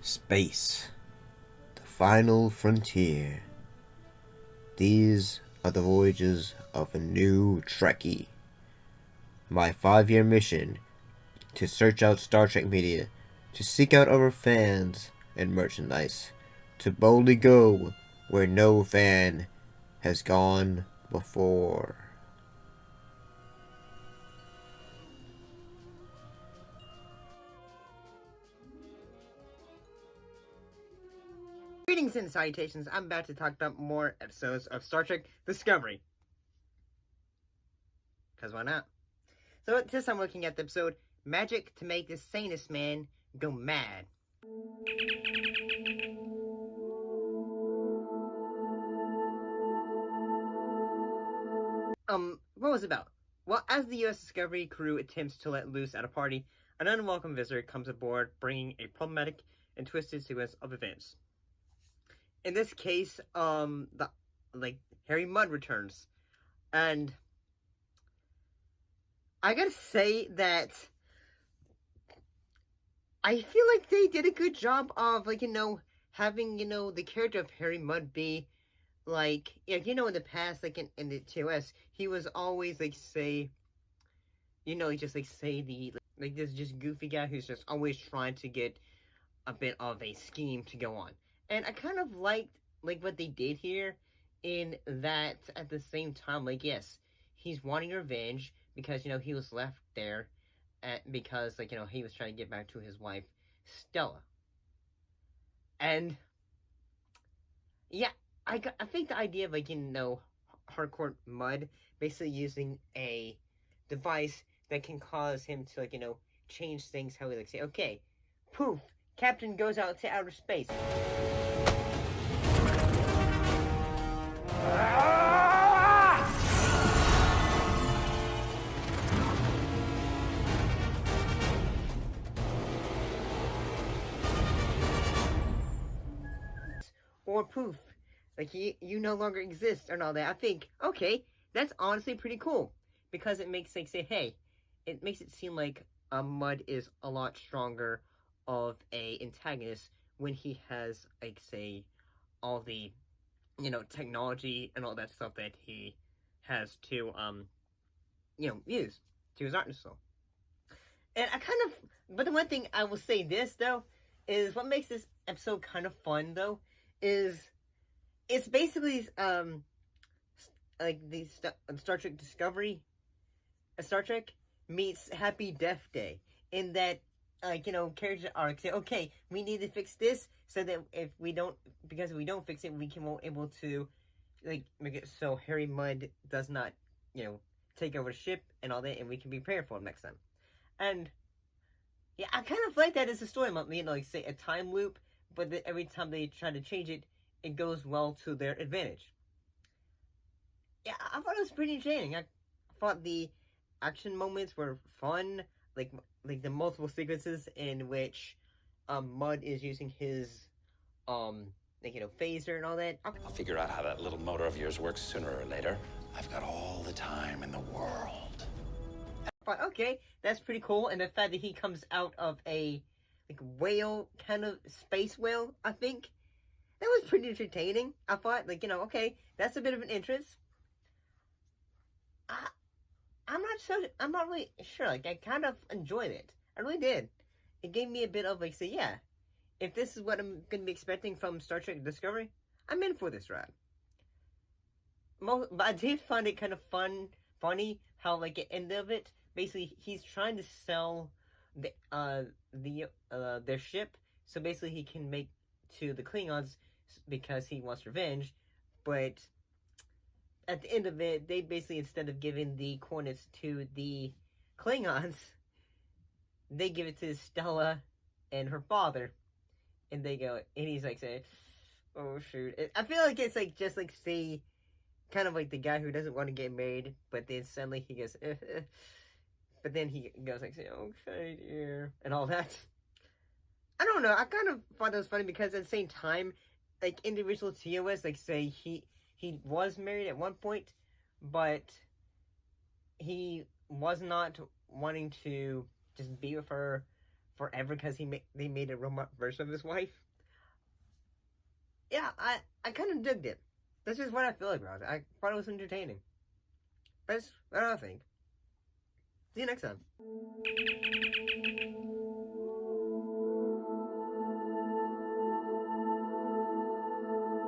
Space, the final frontier. These are the voyages of a new Trekkie. My 5-year mission to search out Star Trek media, to seek out our fans and merchandise, to boldly go where no fan has gone before. Greetings and salutations. I'm about to talk about more episodes of Star Trek Discovery. Because why not? So this I'm looking at the episode Magic to Make the Sanest Man Go Mad. What was it about? Well, as the U.S. Discovery crew attempts to let loose at a party, an unwelcome visitor comes aboard bringing a problematic and twisted sequence of events. In this case, Harry Mudd returns, and I gotta say that I feel like they did a good job of, having, the character of Harry Mudd be, in the past, in the TOS, he was always, say, this just goofy guy who's just always trying to get a bit of a scheme to go on. And I kind of liked, what they did here, in that, at the same time, yes, he's wanting revenge, because, he was left there, because, he was trying to get back to his wife, Stella. And, yeah, I think the idea of, hardcore Mudd basically using a device that can cause him to, change things, how we, say, okay, poof, Captain goes out to outer space. Or poof, you no longer exist and all that. I think, okay, that's honestly pretty cool. Because it makes, it makes it seem like Mudd is a lot stronger of a antagonist when he has, all the, technology and all that stuff that he has to, use to his arsenal. And but the one thing I will say this, though, is what makes this episode kind of fun, though, is it's basically, the Star Trek Discovery, Star Trek meets Happy Death Day, in that, characters are say, okay, we need to fix this, so that if we don't fix it, we won't able to, make it so Harry Mudd does not, take over the ship and all that, and we can be prepared for him next time. And, yeah, I kind of like that as a story, say, a time loop, but every time they try to change it, it goes well to their advantage. Yeah, I thought it was pretty entertaining. I thought the action moments were fun, like the multiple sequences in which Mudd is using his phaser and all that. I'll figure out how that little motor of yours works sooner or later. I've got all the time in the world. But okay, that's pretty cool, and the fact that he comes out of a whale, kind of space whale, I think that was pretty entertaining. I thought, okay, that's a bit of an interest. I'm not really sure. I kind of enjoyed it. I really did. It gave me a bit of yeah, if this is what I'm going to be expecting from Star Trek Discovery, I'm in for this ride. But I did find it kind of funny how at the end of it, basically he's trying to sell their ship, so basically he can make to the Klingons because he wants revenge, but at the end of it, they basically, instead of giving the coordinates to the Klingons, they give it to Stella and her father, and they go, and he's saying, oh shoot. I feel like it's just say, kind of the guy who doesn't want to get married, but then suddenly he goes, but then he goes say, okay dear, and all that. I don't know, I kind of thought that was funny because at the same time, in the original TOS, say he was married at one point, but he was not wanting to just be with her forever because they made a robot version of his wife. Yeah, I kind of digged it. That's just what I feel about it. I thought it was entertaining. That's what I think. See you next time.